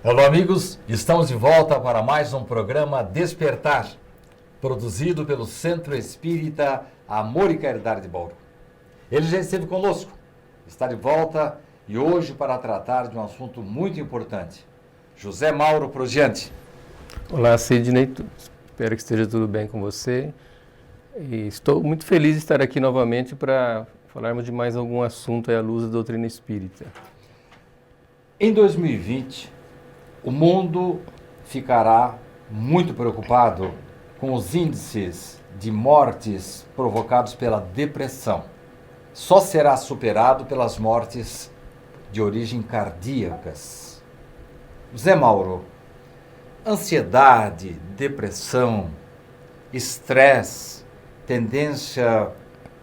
Olá, amigos, estamos de volta para mais um programa Despertar, produzido pelo Centro Espírita Amor e Caridade de Bauru. Ele já esteve conosco, está de volta e hoje para tratar de um assunto muito importante. José Mauro Progiante. Olá, Sidney, espero que esteja tudo bem com você. E estou muito feliz de estar aqui novamente para falarmos de mais algum assunto à luz da doutrina espírita. Em 2020, o mundo ficará muito preocupado com os índices de mortes provocados pela depressão. Só será superado pelas mortes de origem cardíacas. Zé Mauro, ansiedade, depressão, estresse, tendência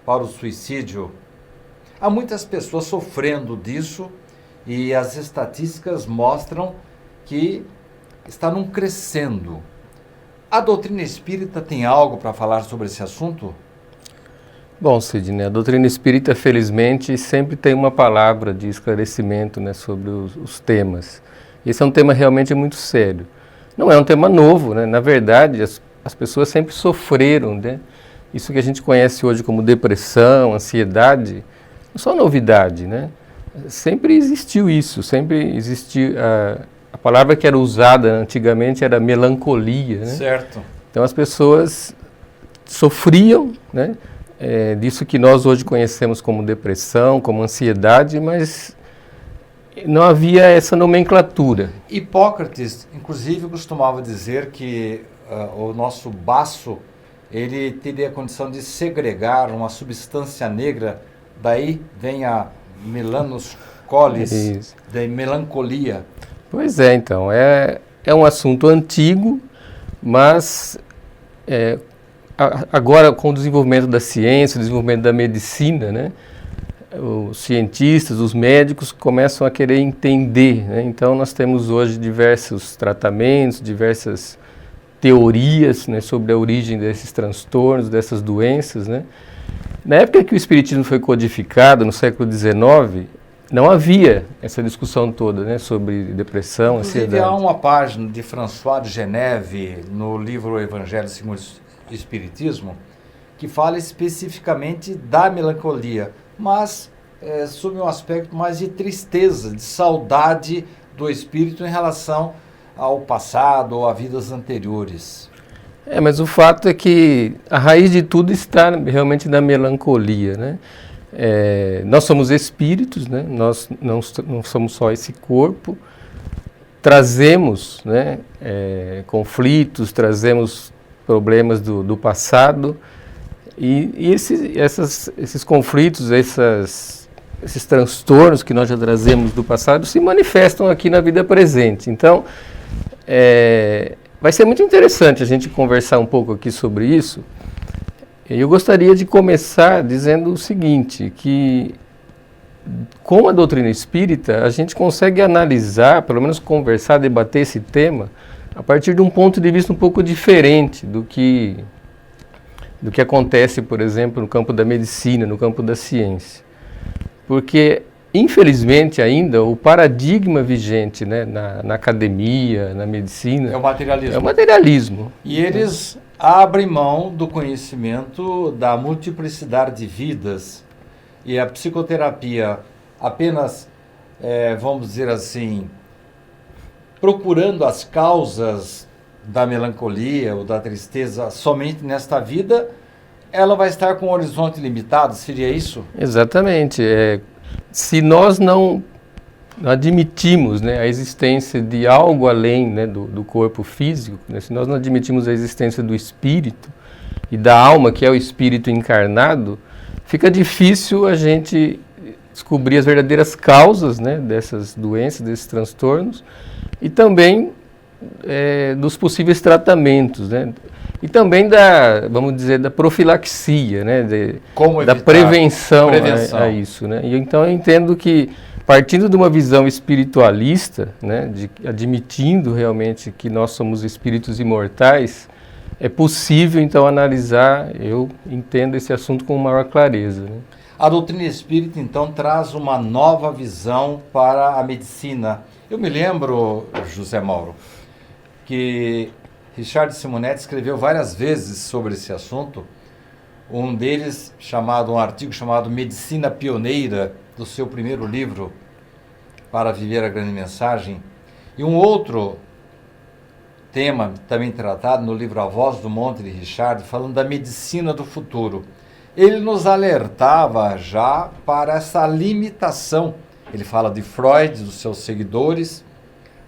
para o suicídio. Há muitas pessoas sofrendo disso e as estatísticas mostram que está num crescendo. A doutrina espírita tem algo para falar sobre esse assunto? Bom, Sidney, a doutrina espírita, felizmente, sempre tem uma palavra de esclarecimento, né, sobre os temas. Esse é um tema realmente muito sério. Não é um tema novo, né? Na verdade, as pessoas sempre sofreram, né? Isso que a gente conhece hoje como depressão, ansiedade, não é só novidade, né? Sempre existiu isso, sempre existiu... A palavra que era usada antigamente era melancolia, né? Certo. Então as pessoas sofriam, né, disso que nós hoje conhecemos como depressão, como ansiedade, mas não havia essa nomenclatura. Hipócrates, inclusive, costumava dizer que o nosso baço, ele teria a condição de segregar uma substância negra, daí vem a melanus colis, da melancolia. Pois é, então, é um assunto antigo, mas agora com o desenvolvimento da ciência, o desenvolvimento da medicina, né, os cientistas, os médicos começam a querer entender, né? Então nós temos hoje diversos tratamentos, diversas teorias, né, sobre a origem desses transtornos, dessas doenças, né? Na época que o Espiritismo foi codificado, no século XIX, não havia essa discussão toda, né, sobre depressão, ansiedade. Inclusive há uma página de François de Geneve, no livro Evangelho segundo o Espiritismo, que fala especificamente da melancolia, mas sob um aspecto mais de tristeza, de saudade do espírito em relação ao passado ou a vidas anteriores. Mas o fato é que a raiz de tudo está realmente na melancolia, né? Nós somos espíritos, né? Nós não somos só esse corpo, trazemos, né, conflitos, trazemos problemas do passado e esses conflitos, esses transtornos que nós já trazemos do passado se manifestam aqui na vida presente. Então, vai ser muito interessante a gente conversar um pouco aqui sobre isso. Eu gostaria de começar dizendo o seguinte, que com a doutrina espírita a gente consegue analisar, pelo menos conversar, debater esse tema a partir de um ponto de vista um pouco diferente do que acontece, por exemplo, no campo da medicina, no campo da ciência. Porque, infelizmente ainda, o paradigma vigente, né, na academia, na medicina... É o materialismo. É o materialismo. E eles abrem mão do conhecimento da multiplicidade de vidas e a psicoterapia apenas, vamos dizer assim, procurando as causas da melancolia ou da tristeza somente nesta vida, ela vai estar com um horizonte limitado, seria isso? Exatamente. Se nós não admitimos, né, a existência de algo além, né, do corpo físico, né, se nós não admitimos a existência do espírito e da alma, que é o espírito encarnado, fica difícil a gente descobrir as verdadeiras causas, né, dessas doenças, desses transtornos, e também dos possíveis tratamentos, né, e também vamos dizer, da profilaxia, né, da prevenção a isso, né. E então eu entendo que, partindo de uma visão espiritualista, né, admitindo realmente que nós somos espíritos imortais, é possível então analisar, eu entendo esse assunto com maior clareza, né? A doutrina espírita então traz uma nova visão para a medicina Eu me lembro, José Mauro, que Richard Simonetti escreveu várias vezes sobre esse assunto. Um deles, um artigo chamado Medicina Pioneira, do seu primeiro livro, Para Viver a Grande Mensagem. E um outro tema, também tratado no livro A Voz do Monte, de Richard, falando da medicina do futuro. Ele nos alertava já para essa limitação. Ele fala de Freud, dos seus seguidores,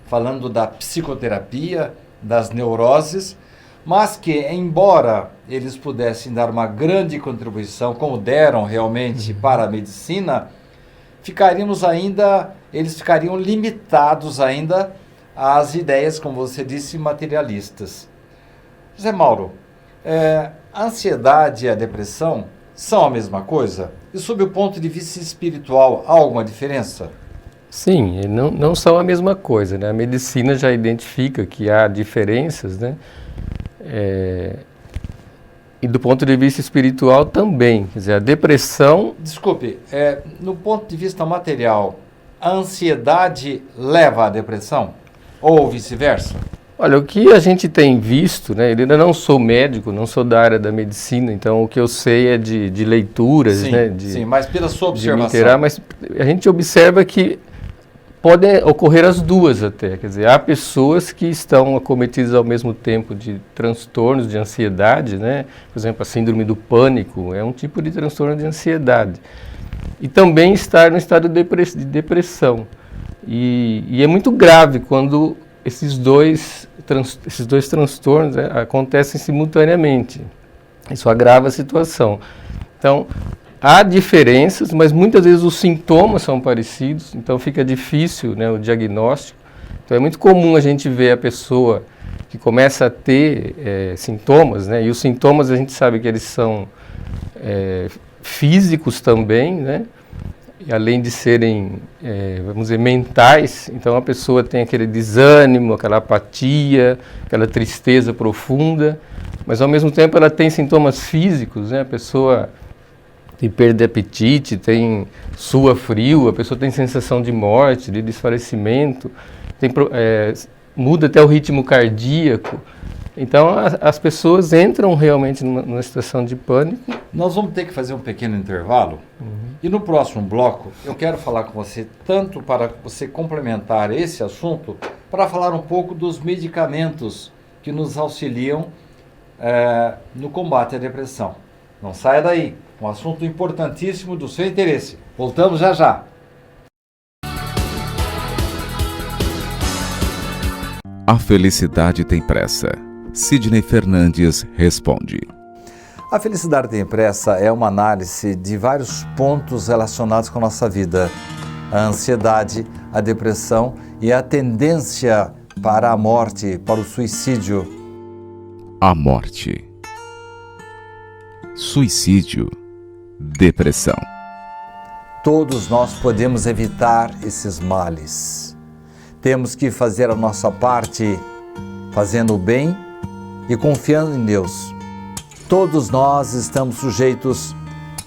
falando da psicoterapia, das neuroses, mas que, embora eles pudessem dar uma grande contribuição, como deram realmente para a medicina, eles ficariam limitados ainda às ideias, como você disse, materialistas. José Mauro, a ansiedade e a depressão são a mesma coisa? E sob o ponto de vista espiritual, há alguma diferença? Sim, não são a mesma coisa, né? A medicina já identifica que há diferenças, né? E do ponto de vista espiritual também. Quer dizer, a depressão... Desculpe, no ponto de vista material, a ansiedade leva à depressão? Ou vice-versa? Olha, o que a gente tem visto, né? Eu ainda não sou médico, não sou da área da medicina, então o que eu sei é de leituras, sim, né? Sim, mas pela sua observação. De me inteirar, mas a gente observa que podem ocorrer as duas até. Quer dizer, há pessoas que estão acometidas ao mesmo tempo de transtornos de ansiedade, né? Por exemplo, a síndrome do pânico é um tipo de transtorno de ansiedade. E também estar no estado de depressão. E é muito grave quando esses dois transtornos, né, acontecem simultaneamente. Isso agrava a situação. Então, há diferenças, mas muitas vezes os sintomas são parecidos, então fica difícil, né, o diagnóstico. Então é muito comum a gente ver a pessoa que começa a ter sintomas, né, e os sintomas a gente sabe que eles são físicos também, né, e além de serem, vamos dizer, mentais. Então a pessoa tem aquele desânimo, aquela apatia, aquela tristeza profunda, mas ao mesmo tempo ela tem sintomas físicos, né, a pessoa tem perda de apetite, sua frio, a pessoa tem sensação de morte, de desfalecimento, muda até o ritmo cardíaco. Então as pessoas entram realmente numa situação de pânico. Nós vamos ter que fazer um pequeno intervalo. E no próximo bloco eu quero falar com você, tanto para você complementar esse assunto, para falar um pouco dos medicamentos que nos auxiliam no combate à depressão. Não saia daí. Um assunto importantíssimo do seu interesse. Voltamos já já. A felicidade tem pressa. Sidney Fernandes responde. A felicidade tem pressa é uma análise de vários pontos relacionados com a nossa vida. A ansiedade, a depressão e a tendência para a morte, para o suicídio. A morte. Suicídio. Depressão. Todos nós podemos evitar esses males. Temos que fazer a nossa parte fazendo o bem e confiando em Deus. Todos nós estamos sujeitos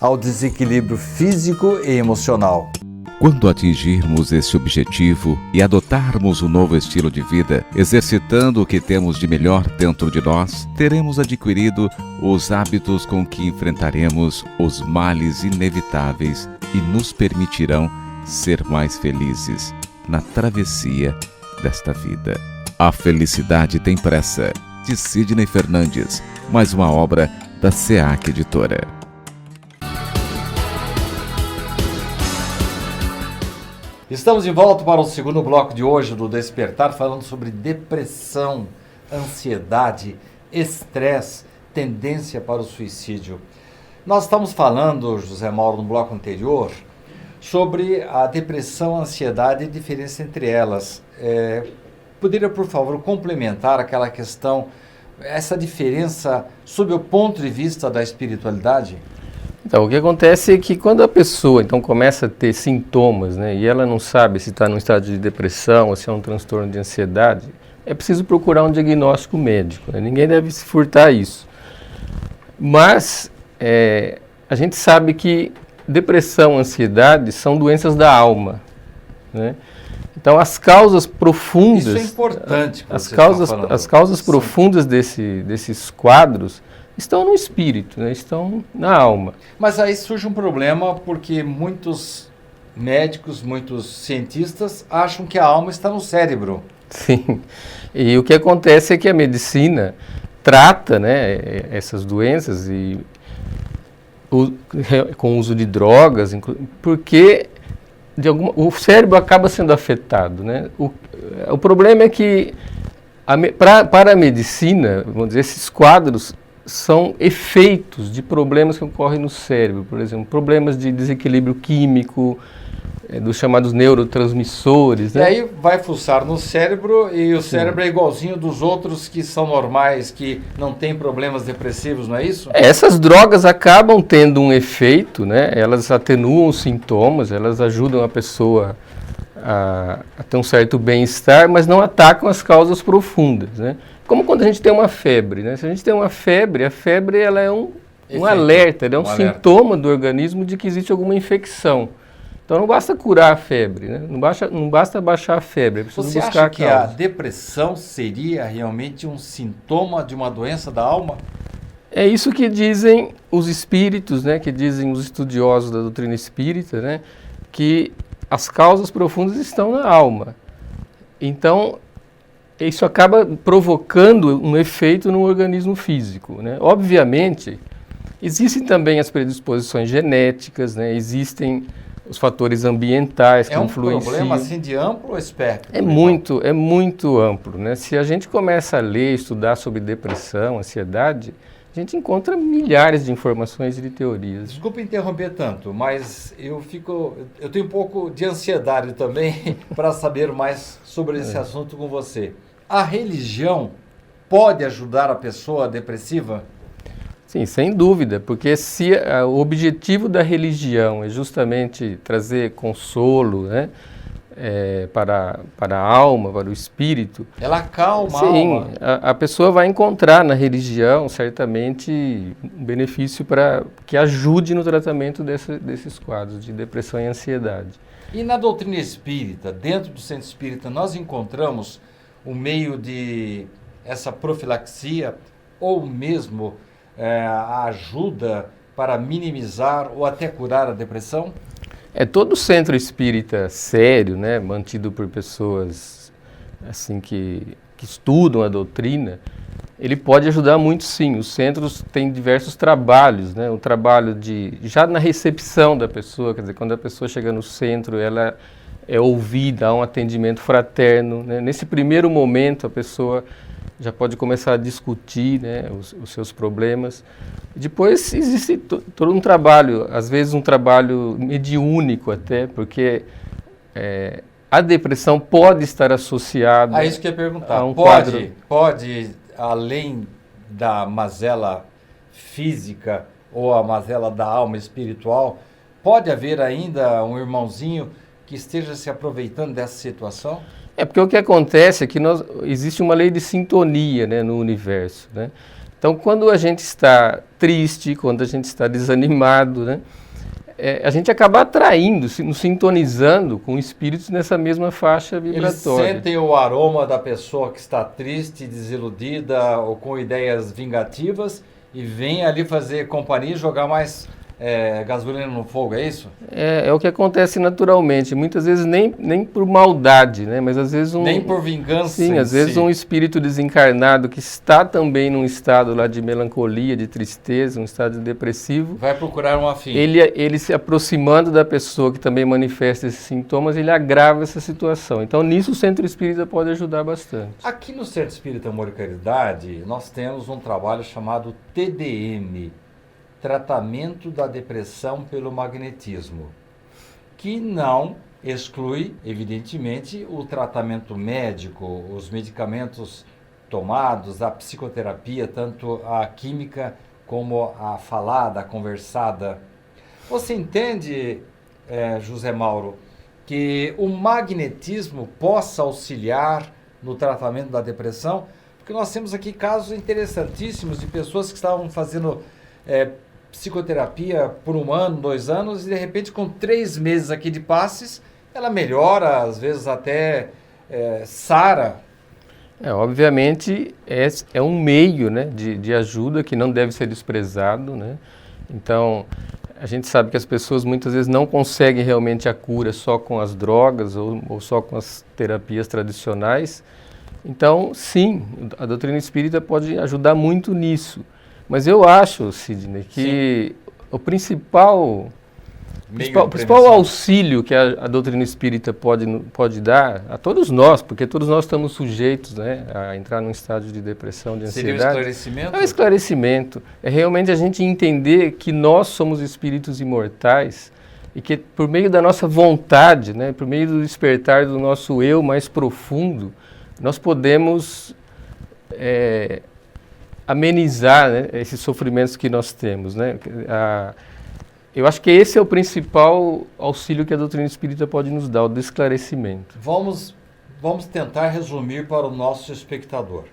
ao desequilíbrio físico e emocional. Quando atingirmos esse objetivo e adotarmos um novo estilo de vida, exercitando o que temos de melhor dentro de nós, teremos adquirido os hábitos com que enfrentaremos os males inevitáveis e nos permitirão ser mais felizes na travessia desta vida. A felicidade tem pressa, de Sidney Fernandes, mais uma obra da SEAC Editora. Estamos de volta para o segundo bloco de hoje do Despertar, falando sobre depressão, ansiedade, estresse, tendência para o suicídio. Nós estamos falando, José Mauro, no bloco anterior, sobre a depressão, a ansiedade e a diferença entre elas. Poderia, por favor, complementar aquela questão, essa diferença sob o ponto de vista da espiritualidade? Então, o que acontece é que quando a pessoa então começa a ter sintomas, né, e ela não sabe se está num estado de depressão ou se é um transtorno de ansiedade, é preciso procurar um diagnóstico médico, né? Ninguém deve se furtar isso. Mas a gente sabe que depressão e ansiedade são doenças da alma, né? Então, as causas profundas... Isso é importante. As causas profundas desses quadros estão no espírito, né? Estão na alma. Mas aí surge um problema porque muitos médicos, muitos cientistas acham que a alma está no cérebro. Sim. E o que acontece é que a medicina trata, né, essas doenças com o uso de drogas, porque o cérebro acaba sendo afetado, né? O problema é que para a medicina, vamos dizer, esses quadros são efeitos de problemas que ocorrem no cérebro, por exemplo, problemas de desequilíbrio químico, dos chamados neurotransmissores, né? E aí vai fuçar no cérebro e o cérebro é igualzinho dos outros que são normais, que não têm problemas depressivos, não é isso? Essas drogas acabam tendo um efeito, né? Elas atenuam os sintomas, elas ajudam a pessoa a ter um certo bem-estar, mas não atacam as causas profundas, né? Como quando a gente tem uma febre, né? Se a gente tem uma febre, a febre ela é um alerta, ela é um sintoma do organismo de que existe alguma infecção. Então não basta curar a febre, né? Não basta baixar a febre, é preciso buscar buscar a causa. Você acha que a depressão seria realmente um sintoma de uma doença da alma? É isso que dizem os espíritos, né? Que dizem os estudiosos da doutrina espírita, né? Que as causas profundas estão na alma. Então, isso acaba provocando um efeito no organismo físico, né? Obviamente, existem também as predisposições genéticas, né? Existem os fatores ambientais que influenciam. É um problema assim de amplo espectro? É muito amplo, né? Se a gente começa a ler, estudar sobre depressão, ansiedade, a gente encontra milhares de informações e de teorias. Desculpa interromper tanto, mas eu tenho um pouco de ansiedade também para saber mais sobre esse assunto com você. A religião pode ajudar a pessoa depressiva? Sim, sem dúvida, porque se o objetivo da religião é justamente trazer consolo, né, para a alma, para o espírito... Ela acalma a alma. Sim, a pessoa vai encontrar na religião, certamente, um benefício que ajude no tratamento desses quadros de depressão e ansiedade. E na doutrina espírita, dentro do centro espírita, nós encontramos o meio de essa profilaxia ou mesmo... a ajuda para minimizar ou até curar a depressão? Todo centro espírita sério, né, mantido por pessoas assim que estudam a doutrina, ele pode ajudar muito, sim. Os centros têm diversos trabalhos, né, um trabalho já na recepção da pessoa, quer dizer, quando a pessoa chega no centro, ela é ouvida, há um atendimento fraterno, né? Nesse primeiro momento a pessoa já pode começar a discutir, né, os seus problemas. Depois existe todo um trabalho, às vezes um trabalho mediúnico até, porque a depressão pode estar associada isso que eu ia perguntar. A um quadro... Pode, além da mazela física ou a mazela da alma espiritual, pode haver ainda um irmãozinho que esteja se aproveitando dessa situação? Porque o que acontece é que existe uma lei de sintonia, né, no universo, né? Então, quando a gente está triste, quando a gente está desanimado, né, a gente acaba atraindo, nos sintonizando com espíritos nessa mesma faixa vibratória. Eles sentem o aroma da pessoa que está triste, desiludida ou com ideias vingativas e vêm ali fazer companhia e jogar mais gasolina no fogo, é isso? É o que acontece naturalmente, muitas vezes nem por maldade, né? Mas às vezes nem por vingança. Sim, às vezes um espírito desencarnado que está também num estado lá de melancolia, de tristeza, um estado depressivo. Vai procurar um afim. Ele se aproximando da pessoa que também manifesta esses sintomas, ele agrava essa situação. Então nisso o Centro Espírita pode ajudar bastante. Aqui no Centro Espírita Amor e Caridade, nós temos um trabalho chamado TDM, Tratamento da Depressão pelo Magnetismo, que não exclui, evidentemente, o tratamento médico, os medicamentos tomados, a psicoterapia, tanto a química como a falada, a conversada. Você entende, José Mauro, que o magnetismo possa auxiliar no tratamento da depressão? Porque nós temos aqui casos interessantíssimos de pessoas que estavam fazendo psicoterapia por 1 ano, 2 anos, e de repente com 3 meses aqui de passes, ela melhora, às vezes até sara. Obviamente é um meio, né, de ajuda que não deve ser desprezado, né? Então, a gente sabe que as pessoas muitas vezes não conseguem realmente a cura só com as drogas ou só com as terapias tradicionais. Então, sim, a doutrina espírita pode ajudar muito nisso. Mas eu acho, Sidney, que o principal auxílio que a doutrina espírita pode dar a todos nós, porque todos nós estamos sujeitos, né, a entrar num estágio de depressão, de ansiedade. Seria o esclarecimento? É o esclarecimento. É realmente a gente entender que nós somos espíritos imortais e que por meio da nossa vontade, né, por meio do despertar do nosso eu mais profundo, nós podemos amenizar, né, esses sofrimentos que nós temos, né? Eu acho que esse é o principal auxílio que a doutrina espírita pode nos dar, o do esclarecimento. Vamos tentar resumir para o nosso espectador.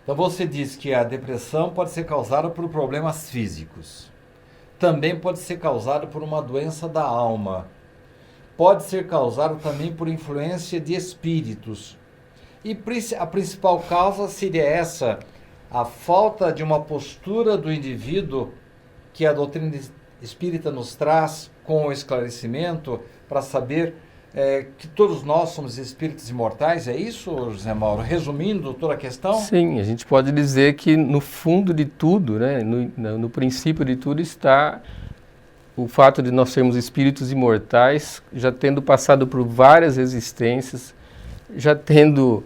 Então você diz que a depressão pode ser causada por problemas físicos. Também pode ser causada por uma doença da alma. Pode ser causada também por influência de espíritos. E a principal causa seria essa, a falta de uma postura do indivíduo que a doutrina espírita nos traz com o esclarecimento para saber que todos nós somos espíritos imortais. É isso, José Mauro? Resumindo toda a questão? Sim, a gente pode dizer que no fundo de tudo, né, no princípio de tudo está o fato de nós sermos espíritos imortais, já tendo passado por várias existências, já tendo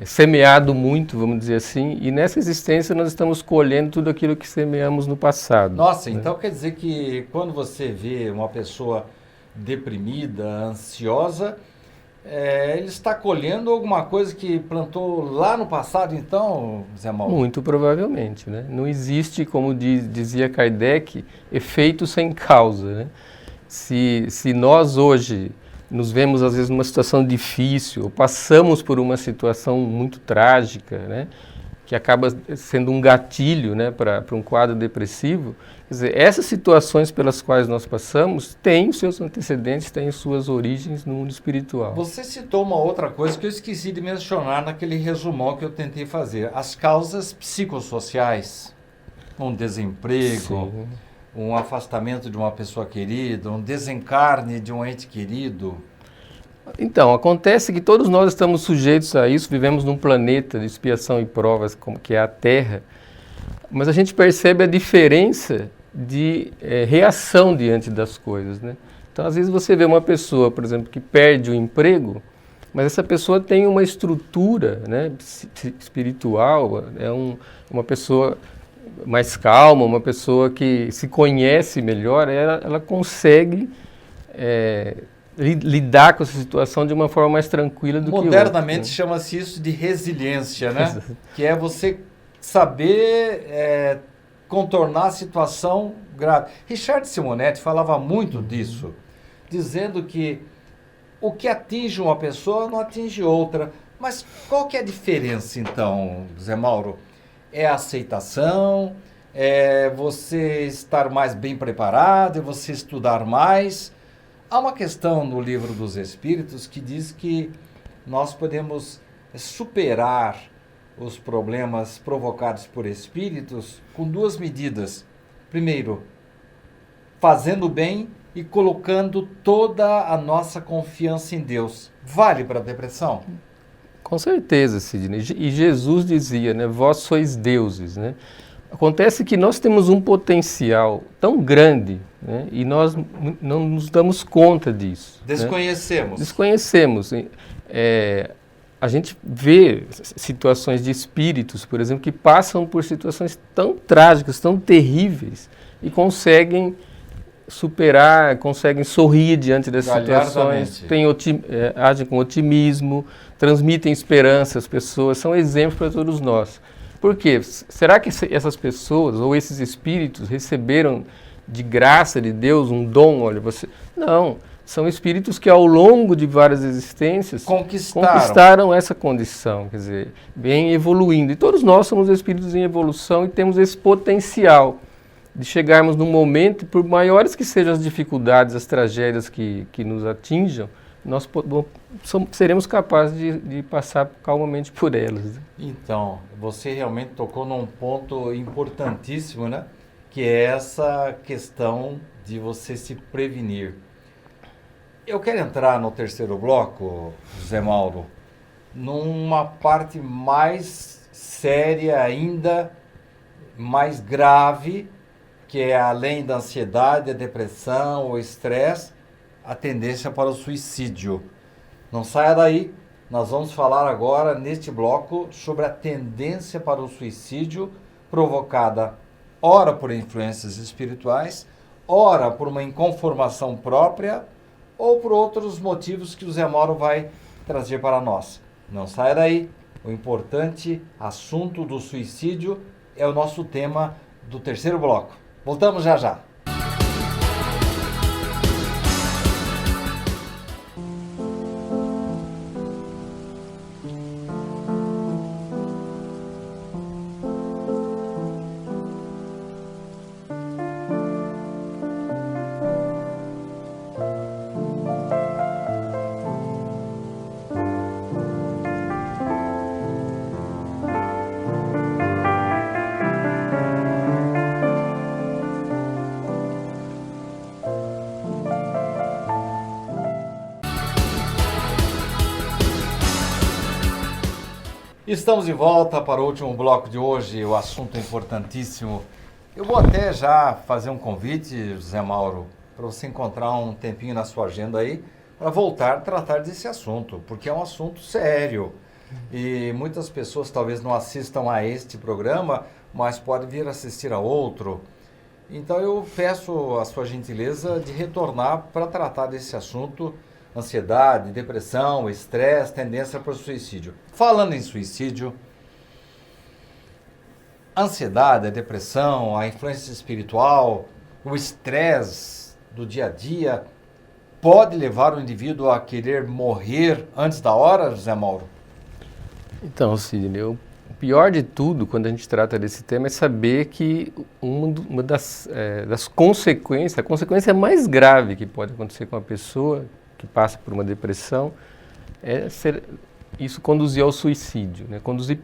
semeado muito, vamos dizer assim, e nessa existência nós estamos colhendo tudo aquilo que semeamos no passado. Nossa, né? Então quer dizer que quando você vê uma pessoa deprimida, ansiosa, ele está colhendo alguma coisa que plantou lá no passado, então, Zé Mauro? Muito provavelmente, né? Não existe, como dizia Kardec, efeito sem causa, né? Se nós hoje nos vemos às vezes numa situação difícil, ou passamos por uma situação muito trágica, né, que acaba sendo um gatilho, né, para um quadro depressivo, quer dizer, essas situações pelas quais nós passamos têm os seus antecedentes, têm suas origens no mundo espiritual. Você citou uma outra coisa que eu esqueci de mencionar naquele resumão que eu tentei fazer, as causas psicossociais, um desemprego, Sim. Um afastamento de uma pessoa querida, um desencarne de um ente querido. Então, acontece que todos nós estamos sujeitos a isso, vivemos num planeta de expiação e provas, como que é a Terra, mas a gente percebe a diferença de reação diante das coisas, né? Então, às vezes você vê uma pessoa, por exemplo, que perde o emprego, mas essa pessoa tem uma estrutura, né, espiritual, uma pessoa mais calma, uma pessoa que se conhece melhor, ela consegue lidar com essa situação de uma forma mais tranquila do que outra. Modernamente chama-se isso de resiliência, né? Que é você saber contornar a situação grave. Richard Simonetti falava muito disso, dizendo que o que atinge uma pessoa não atinge outra. Mas qual que é a diferença, então, Zé Mauro? É a aceitação, é você estar mais bem preparado, é você estudar mais. Há uma questão no Livro dos Espíritos que diz que nós podemos superar os problemas provocados por espíritos com duas medidas. Primeiro, fazendo bem e colocando toda a nossa confiança em Deus. Vale para a depressão? Com certeza, Sidney. E Jesus dizia, né, vós sois deuses, né? Acontece que nós temos um potencial tão grande, né, e nós não nos damos conta disso. Desconhecemos. Né? Desconhecemos. A gente vê situações de espíritos, por exemplo, que passam por situações tão trágicas, tão terríveis, e conseguem superar, conseguem sorrir diante dessas situações, agem com otimismo, transmitem esperança às pessoas, são exemplos para todos nós. Por quê? Será que essas pessoas ou esses espíritos receberam de graça de Deus um dom? Olha, não, são espíritos que ao longo de várias existências conquistaram essa condição, quer dizer, vêm evoluindo. E todos nós somos espíritos em evolução e temos esse potencial de chegarmos num momento, por maiores que sejam as dificuldades, as tragédias que nos atinjam, nós seremos capazes de passar calmamente por elas. Então, você realmente tocou num ponto importantíssimo, né? Que é essa questão de você se prevenir. Eu quero entrar no terceiro bloco, José Mauro, numa parte mais séria ainda, mais grave, que é além da ansiedade, a depressão, o estresse, a tendência para o suicídio. Não saia daí, nós vamos falar agora neste bloco sobre a tendência para o suicídio provocada ora por influências espirituais, ora por uma inconformação própria ou por outros motivos que o Zé Mauro vai trazer para nós. Não saia daí, o importante assunto do suicídio é o nosso tema do terceiro bloco. Voltamos já já. Estamos de volta para o último bloco de hoje, o assunto importantíssimo. Eu vou até já fazer um convite, José Mauro, para você encontrar um tempinho na sua agenda aí, para voltar a tratar desse assunto, porque é um assunto sério. E muitas pessoas talvez não assistam a este programa, mas podem vir assistir a outro. Então eu peço a sua gentileza de retornar para tratar desse assunto, ansiedade, depressão, estresse, tendência para o suicídio. Falando em suicídio, a ansiedade, a depressão, a influência espiritual, o estresse do dia a dia, pode levar o indivíduo a querer morrer antes da hora, José Mauro? Então, Sidney, o pior de tudo, quando a gente trata desse tema, é saber que uma das consequências, a consequência mais grave que pode acontecer com a pessoa que passa por uma depressão, isso conduzir ao suicídio, né? Conduzir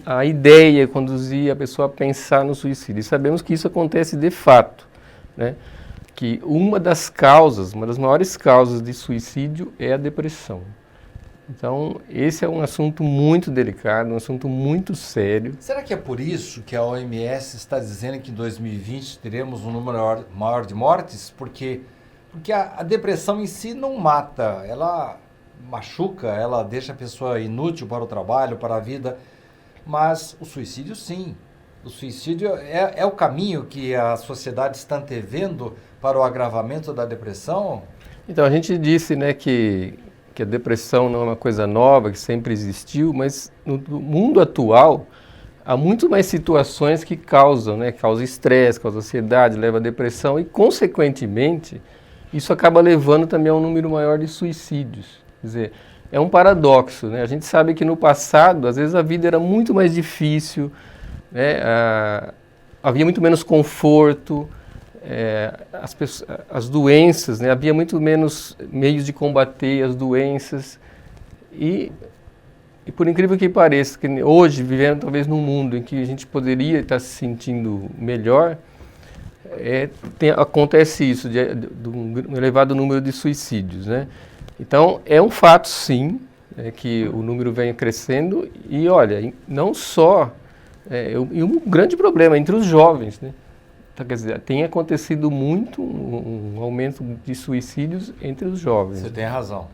a ideia, conduzir a pessoa a pensar no suicídio. E sabemos que isso acontece de fato, né? Que uma das maiores causas de suicídio é a depressão. Então, esse é um assunto muito delicado, um assunto muito sério. Será que é por isso que a OMS está dizendo que em 2020 teremos um número maior de mortes? Porque a depressão em si não mata, ela machuca, ela deixa a pessoa inútil para o trabalho, para a vida, mas o suicídio sim. O suicídio é o caminho que a sociedade está antevendo para o agravamento da depressão? Então, a gente disse, né, que a depressão não é uma coisa nova, que sempre existiu, mas no mundo atual há muito mais situações que causam, né, causa estresse, causa ansiedade, leva à depressão e, consequentemente, isso acaba levando também a um número maior de suicídios. Quer dizer, é um paradoxo, né? A gente sabe que no passado, às vezes, a vida era muito mais difícil, né? Havia muito menos conforto, as doenças, né? Havia muito menos meios de combater as doenças. E por incrível que pareça, que hoje, vivendo talvez num mundo em que a gente poderia estar se sentindo melhor, acontece isso, de um elevado número de suicídios, né? Então, é um fato, sim, que o número vem crescendo e, olha, não só, e um grande problema entre os jovens, né? Então, quer dizer, tem acontecido muito um aumento de suicídios entre os jovens. Você tem razão.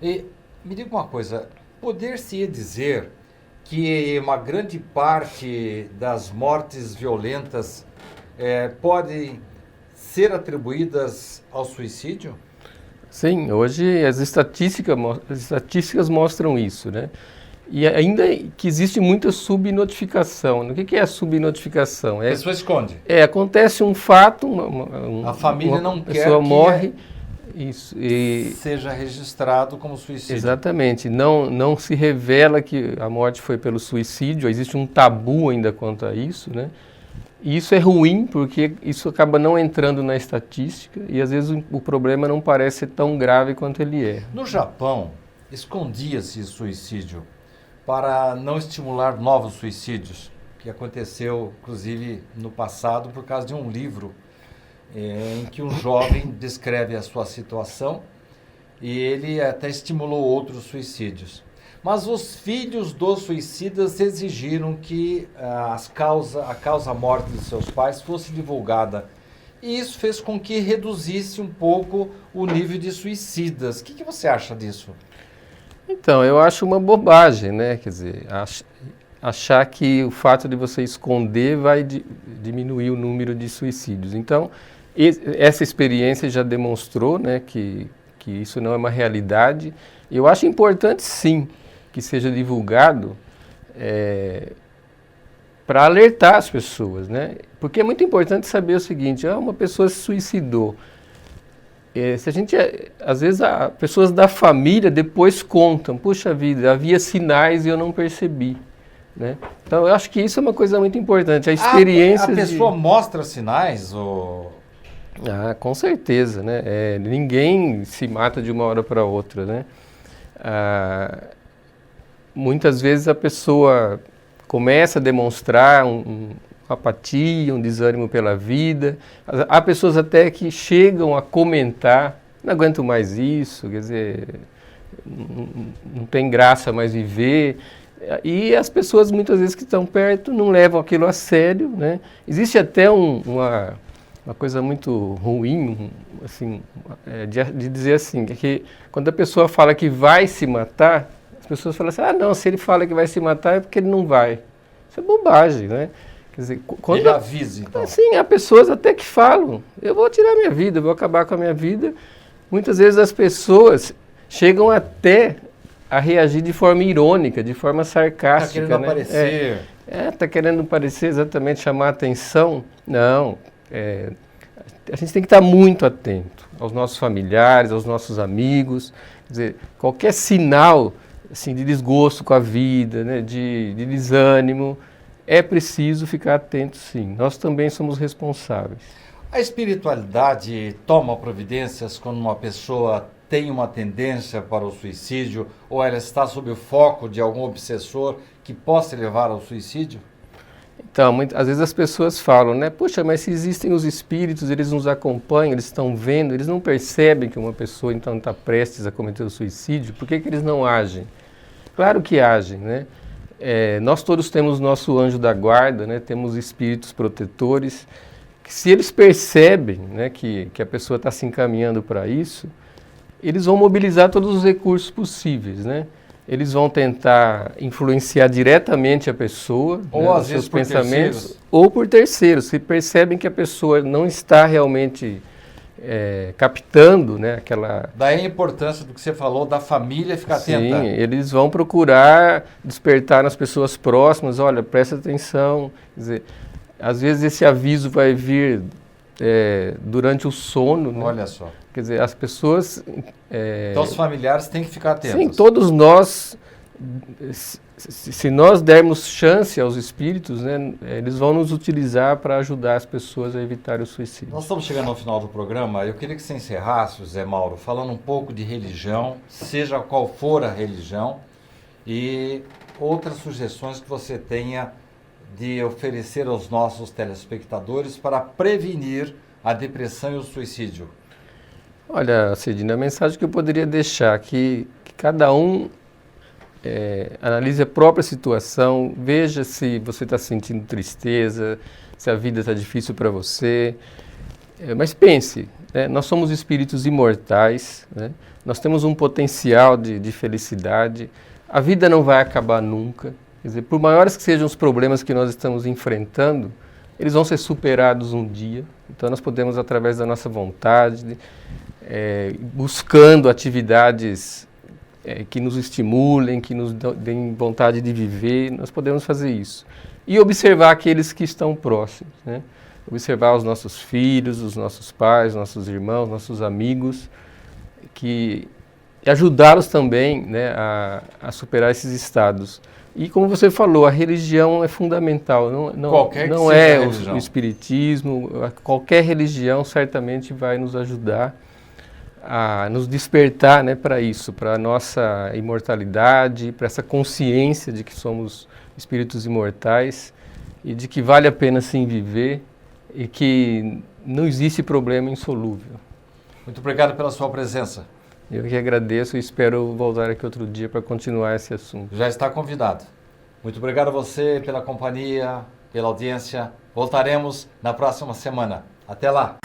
E me diga uma coisa, poder-se dizer que uma grande parte das mortes violentas podem ser atribuídas ao suicídio? Sim, hoje as estatísticas mostram isso, né? E ainda que existe muita subnotificação. O que é a subnotificação? A pessoa esconde. Acontece um fato, a família não quer pessoa que morre, seja registrado como suicídio. Exatamente. Não se revela que a morte foi pelo suicídio, existe um tabu ainda quanto a isso, né? E isso é ruim porque isso acaba não entrando na estatística e às vezes o problema não parece ser tão grave quanto ele é. No Japão, escondia-se suicídio para não estimular novos suicídios, que aconteceu, inclusive, no passado, por causa de um livro em que um jovem descreve a sua situação e ele até estimulou outros suicídios. Mas os filhos dos suicidas exigiram que a causa-morte de seus pais fosse divulgada. E isso fez com que reduzisse um pouco o nível de suicidas. O que você acha disso? Então, eu acho uma bobagem, né? Quer dizer, achar que o fato de você esconder vai diminuir o número de suicídios. Então, essa experiência já demonstrou, né, que isso não é uma realidade. Eu acho importante, sim, que seja divulgado para alertar as pessoas, né? Porque é muito importante saber o seguinte: uma pessoa se suicidou. Se a gente, às vezes, pessoas da família depois contam, puxa vida, havia sinais e eu não percebi, né? Então, eu acho que isso é uma coisa muito importante. A experiência a pessoa mostra sinais? Com certeza, né? Ninguém se mata de uma hora para outra, né? Muitas vezes a pessoa começa a demonstrar uma apatia, um desânimo pela vida. Há pessoas até que chegam a comentar: não aguento mais isso, quer dizer, não tem graça mais viver. E as pessoas muitas vezes que estão perto não levam aquilo a sério, né? Existe até uma coisa muito ruim, assim, de dizer assim, que quando a pessoa fala que vai se matar, as pessoas falam assim: não, se ele fala que vai se matar é porque ele não vai. Isso é bobagem, né? Quer dizer, quando ele avisa, então. Sim, há pessoas até que falam: eu vou tirar minha vida, eu vou acabar com a minha vida. Muitas vezes as pessoas chegam até a reagir de forma irônica, de forma sarcástica. Está querendo aparecer. Está querendo aparecer, exatamente, chamar a atenção. Não, a gente tem que estar muito atento aos nossos familiares, aos nossos amigos. Quer dizer, qualquer sinal assim, de desgosto com a vida, né, de desânimo, é preciso ficar atento, sim. Nós também somos responsáveis. A espiritualidade toma providências quando uma pessoa tem uma tendência para o suicídio ou ela está sob o foco de algum obsessor que possa levar ao suicídio? Então, às vezes as pessoas falam, né? Puxa, mas se existem os espíritos, eles nos acompanham, eles estão vendo, eles não percebem que uma pessoa então está prestes a cometer o suicídio, por que eles não agem? Claro que agem, né? Nós todos temos nosso anjo da guarda, né? Temos espíritos protetores, que se eles percebem, né, que a pessoa está se encaminhando para isso, eles vão mobilizar todos os recursos possíveis, né? Eles vão tentar influenciar diretamente a pessoa, ou né, às vezes por pensamentos, terceiros. Ou por terceiros. Se percebem que a pessoa não está realmente captando, né, aquela... Daí a importância do que você falou da família ficar atenta. Sim, eles vão procurar despertar nas pessoas próximas: olha, presta atenção. Quer dizer, às vezes esse aviso vai vir durante o sono, né? Olha só. Quer dizer, as pessoas... Então os familiares têm que ficar atentos. Sim, todos nós, se nós dermos chance aos espíritos, né, eles vão nos utilizar para ajudar as pessoas a evitar o suicídio. Nós estamos chegando ao final do programa. Eu queria que você encerrasse, Zé Mauro, falando um pouco de religião, seja qual for a religião, e outras sugestões que você tenha de oferecer aos nossos telespectadores para prevenir a depressão e o suicídio. Olha, Cidinha, a mensagem que eu poderia deixar aqui, que cada um analise a própria situação, veja se você está sentindo tristeza, se a vida está difícil para você, mas pense, né, nós somos espíritos imortais, né, nós temos um potencial de felicidade, a vida não vai acabar nunca, quer dizer, por maiores que sejam os problemas que nós estamos enfrentando, eles vão ser superados um dia, então nós podemos, através da nossa vontade, buscando atividades que nos estimulem, que nos deem vontade de viver, nós podemos fazer isso. E observar aqueles que estão próximos, né? Observar os nossos filhos, os nossos pais, nossos irmãos, nossos amigos, e ajudá-los também, né, a superar esses estados. E como você falou, a religião é fundamental, Qualquer que não seja é a religião. o espiritismo, qualquer religião certamente vai nos ajudar a nos despertar, né, para isso, para a nossa imortalidade, para essa consciência de que somos espíritos imortais e de que vale a pena sim viver e que não existe problema insolúvel. Muito obrigado pela sua presença. Eu que agradeço e espero voltar aqui outro dia para continuar esse assunto. Já está convidado. Muito obrigado a você pela companhia, pela audiência. Voltaremos na próxima semana. Até lá!